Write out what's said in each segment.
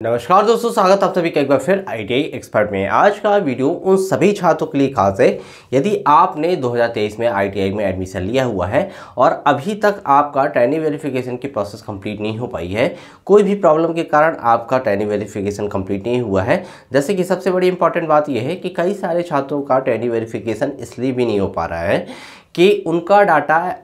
नमस्कार दोस्तों, स्वागत आप सभी का एक बार फिर आईटीआई एक्सपर्ट में। आज का वीडियो उन सभी छात्रों के लिए खास है यदि आपने 2023 में आईटीआई में एडमिशन लिया हुआ है और अभी तक आपका ट्रेनी वेरिफिकेशन की प्रोसेस कंप्लीट नहीं हो पाई है। कोई भी प्रॉब्लम के कारण आपका ट्रेनी वेरिफिकेशन कंप्लीट नहीं हुआ है। जैसे कि सबसे बड़ी इंपॉर्टेंट बात यह है कि कई सारे छात्रों का ट्रेनी वेरिफिकेशन इसलिए भी नहीं हो पा रहा है कि उनका डाटा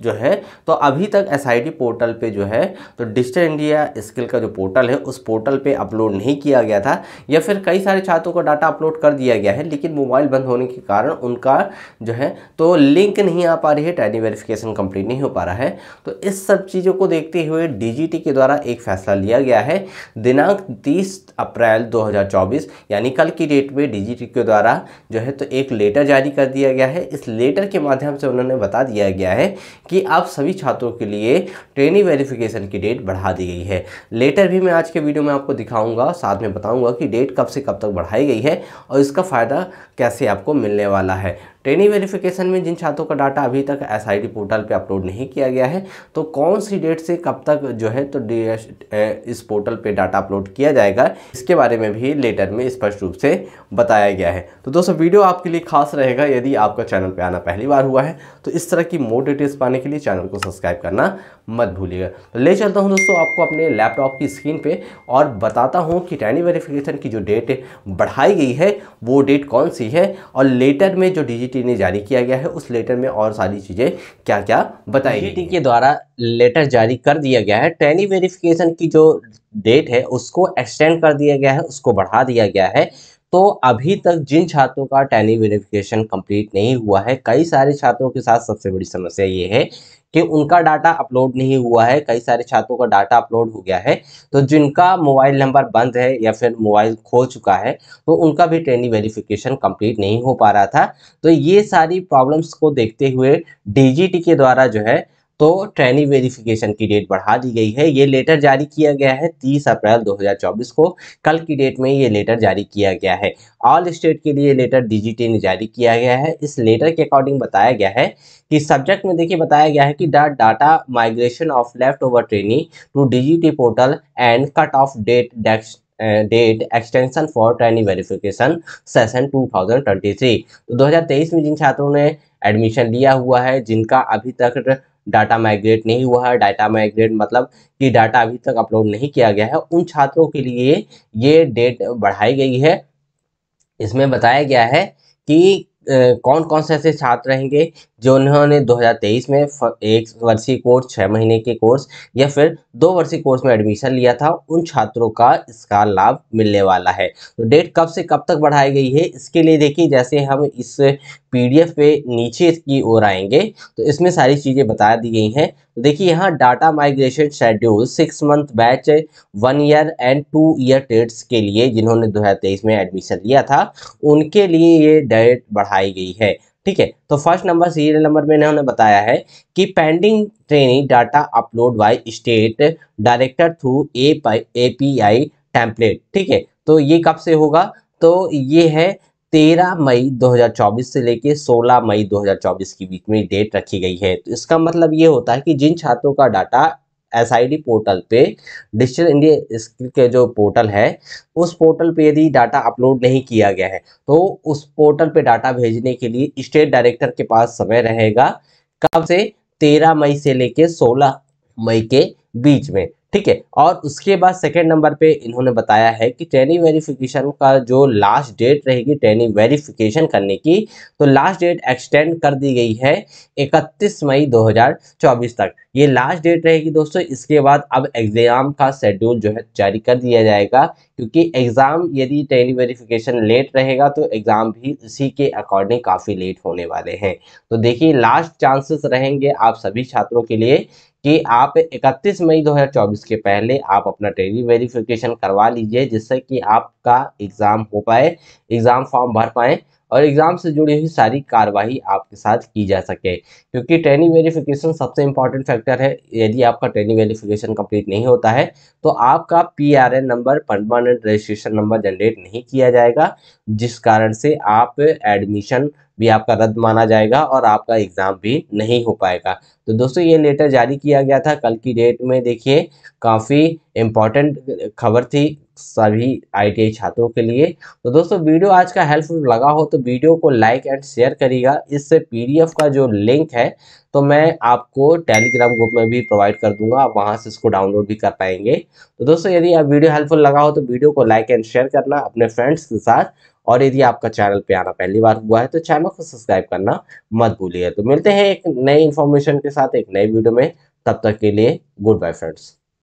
जो है तो अभी तक एसआईडी पोर्टल पे जो है तो डिजिटल इंडिया स्किल का जो पोर्टल है उस पोर्टल पे अपलोड नहीं किया गया था, या फिर कई सारे छात्रों का डाटा अपलोड कर दिया गया है लेकिन मोबाइल बंद होने के कारण उनका जो है तो लिंक नहीं आ पा रही है, ट्रेनी वेरिफिकेशन कंप्लीट नहीं हो पा रहा है। तो इस सब चीज़ों को देखते हुए डीजीटी के द्वारा एक फैसला लिया गया है। दिनांक 30 अप्रैल 2024 यानी कल की डेट में डीजीटी के द्वारा जो है तो एक लेटर जारी कर दिया गया है। इस लेटर के माध्यम से उन्होंने बता दिया गया है कि आप सभी छात्रों के लिए ट्रेनी वेरिफिकेशन की डेट बढ़ा दी गई है। लेटर भी मैं आज के वीडियो में आपको दिखाऊंगा, साथ में बताऊंगा कि डेट कब से कब तक बढ़ाई गई है और इसका फ़ायदा कैसे आपको मिलने वाला है। ट्रेनी वेरिफिकेशन में जिन छात्रों का डाटा अभी तक एसआईडी पोर्टल पे अपलोड नहीं किया गया है तो कौन सी डेट से कब तक जो है तो इस पोर्टल पे डाटा अपलोड किया जाएगा, इसके बारे में भी लेटर में स्पष्ट रूप से बताया गया है। तो दोस्तों वीडियो आपके लिए खास रहेगा। यदि आपका चैनल पे आना पहली बार हुआ है तो इस तरह की मोर डिटेल्स पाने के लिए चैनल को सब्सक्राइब करना मत भूलिएगा। तो ले चलता हूं दोस्तों आपको अपने लैपटॉप की स्क्रीन पे और बताता हूं कि ट्रेनी वेरिफिकेशन की जो डेट बढ़ाई गई है वो डेट कौन सी है और लेटर में जो डीजीटी ने जारी किया गया है उस लेटर में और सारी चीज़ें क्या क्या बताई गई। डीजीटी के द्वारा लेटर जारी कर दिया गया है। ट्रेनी वेरिफिकेशन की जो डेट है उसको एक्सटेंड कर दिया गया है, उसको बढ़ा दिया गया है। तो अभी तक जिन छात्रों का ट्रेनी वेरिफिकेशन कंप्लीट नहीं हुआ है, कई सारे छात्रों के साथ सबसे बड़ी समस्या ये है कि उनका डाटा अपलोड नहीं हुआ है। कई सारे छात्रों का डाटा अपलोड हो गया है, तो जिनका मोबाइल नंबर बंद है या फिर मोबाइल खो चुका है तो उनका भी ट्रेनी वेरिफिकेशन कंप्लीट नहीं हो पा रहा था। तो ये सारी प्रॉब्लम्स को देखते हुए डीजीटी के द्वारा जो है तो ट्रेनी वेरिफिकेशन की डेट बढ़ा दी गई है। ये लेटर जारी किया गया है 30 अप्रैल 2024 को। कल की डेट में ये लेटर जारी किया गया है। ऑल स्टेट के लिए लेटर डीजीटी ने जारी किया गया है। इस लेटर के अकॉर्डिंग बताया गया है कि सब्जेक्ट में देखिए बताया गया है कि the data migration of left over trainee to DGT portal and cut off date extension for trainee verification session 2023। तो 2023 में जिन छात्रों ने एडमिशन लिया हुआ है, जिनका अभी तक डाटा माइग्रेट नहीं हुआ है, डाटा माइग्रेट मतलब कि डाटा अभी तक अपलोड नहीं किया गया है, उन छात्रों के लिए ये डेट बढ़ाई गई है। इसमें बताया गया है कि कौन कौन से ऐसे छात्र रहेंगे जो उन्होंने 2023 में एक वर्षीय कोर्स, 6 महीने के कोर्स या फिर 2 वर्षीय कोर्स में एडमिशन लिया था, उन छात्रों का इसका लाभ मिलने वाला है। तो डेट कब से कब तक बढ़ाई गई है, इसके लिए देखिए जैसे हम इस पीडीएफ पे नीचे की ओर आएंगे तो इसमें सारी चीज़ें बता दी गई हैं। तो देखिए यहाँ data migration schedule 6 month batch 1 year and 2 year TETs के लिए जिन्होंने 2023 में एडमिशन लिया था उनके लिए ये डेट बढ़ाई गई है। ठीक है, तो फर्स्ट नंबर सीरियल नंबर में इन्होंने बताया है कि pending training data upload by state director through API template. ठीक है, तो ये कब से होगा, तो ये है 13 मई 2024 से लेके 16 मई 2024 के बीच में डेट रखी गई है। तो इसका मतलब ये होता है कि जिन छात्रों का डाटा एसआईडी पोर्टल पे, डिजिटल इंडिया स्किल के जो पोर्टल है उस पोर्टल पे यदि डाटा अपलोड नहीं किया गया है तो उस पोर्टल पे डाटा भेजने के लिए स्टेट डायरेक्टर के पास समय रहेगा। कब से, 13 मई से लेके 16 मई के बीच में। ठीक है, और उसके बाद सेकेंड नंबर पे इन्होंने बताया है कि ट्रेनी वेरिफिकेशन का जो लास्ट डेट रहेगी ट्रेनी वेरिफिकेशन करने की, तो लास्ट डेट एक्सटेंड कर दी गई है 31 मई 2024 तक। ये लास्ट डेट रहेगी दोस्तों। इसके बाद अब एग्जाम का शेड्यूल जो है जारी कर दिया जाएगा, क्योंकि एग्जाम यदि ट्रेनी वेरिफिकेशन लेट रहेगा तो एग्जाम भी इसी के अकॉर्डिंग काफ़ी लेट होने वाले हैं। तो देखिए लास्ट चांसेस रहेंगे आप सभी छात्रों के लिए कि आप 31 मई 2024 के पहले आप अपना ट्रेनी वेरिफिकेशन करवा लीजिए, जिससे कि आपका एग्ज़ाम हो पाए, एग्ज़ाम फॉर्म भर पाएँ और एग्ज़ाम से जुड़ी हुई सारी कार्रवाई आपके साथ की जा सके। क्योंकि ट्रेनी वेरिफिकेशन सबसे इम्पॉर्टेंट फैक्टर है। यदि आपका ट्रेनी वेरिफिकेशन कंप्लीट नहीं होता है तो आपका PRN number, permanent registration number generate नहीं किया जाएगा, जिस कारण से आप एडमिशन भी आपका रद्द माना जाएगा और आपका एग्ज़ाम भी नहीं हो पाएगा। तो दोस्तों ये लेटर जारी किया गया था कल की डेट में। देखिए काफ़ी इम्पॉर्टेंट खबर थी सभी ITI छात्रों के लिए। तो दोस्तों वीडियो आज का हेल्पफुल लगा हो तो वीडियो को लाइक एंड शेयर करिएगा। इस PDF का जो लिंक है तो मैं आपको टेलीग्राम ग्रुप में भी प्रोवाइड कर दूंगा, आप वहां से इसको डाउनलोड भी कर पाएंगे। तो दोस्तों यदि आप वीडियो हेल्पफुल लगा हो तो वीडियो को लाइक एंड शेयर करना अपने फ्रेंड्स के साथ, और यदि आपका चैनल पे आना पहली बार हुआ है तो चैनल को सब्सक्राइब करना मत भूलिए। तो मिलते हैं एक नई इन्फॉर्मेशन के साथ एक नई वीडियो में, तब तक के लिए गुड बाय फ्रेंड्स।